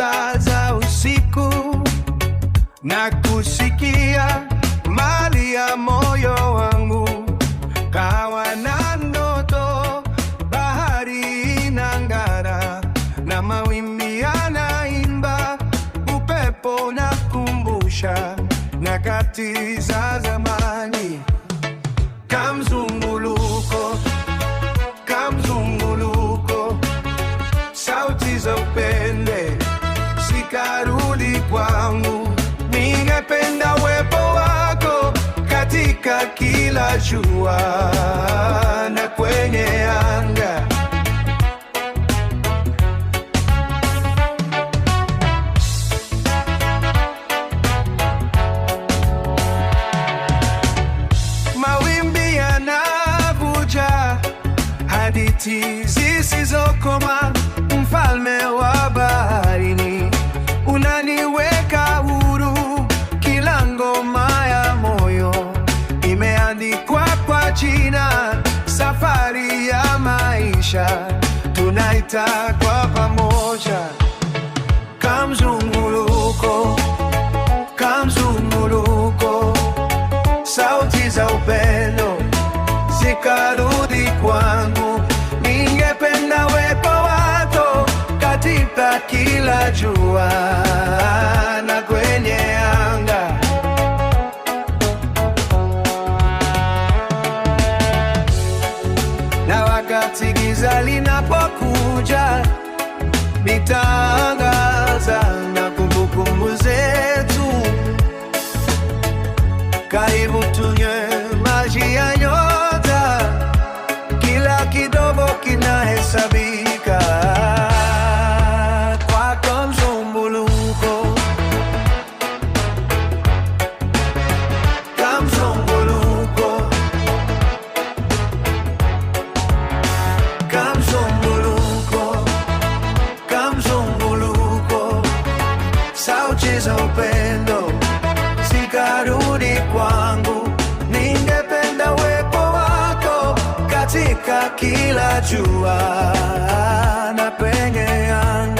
saa za usiku na kusikia mali ya moyo wangu, kawa na ndoto, bahari inang'ara na mawimbi yanaimba, upepo nakumbusha nyakati za zamani. Kamzunguluko, kamzunguluko, sauti za upende zikarudi kwangu. Ningependa uwepo wako katika kila jua na kwenye anga. Mawimbi yanavuja, hadithi zisizokoma, mfalme wa baharini, unaniweka huru. Kila ngoma ya moyo imeandikwa kwa jina, safari ya maisha tunaita kwa pamoja. Kamzunguluko, kamzunguluko, sauti za upendo zikarudi kwangu. Ningependa uwepo wako katika kila jua na kwenye anga. Na wakati giza linapokuja, nitaangaza na kumbukumbu zetu. Karibu tunywe maji ya nyota, kila kidogo kinahesabika. Kwako mzunguluko, kamzunguluko, kamzunguluko, kamzunguluko, sauti za upendo zikarudi kwangu. Ningependa uwepo wako katika kila jua na penye anga.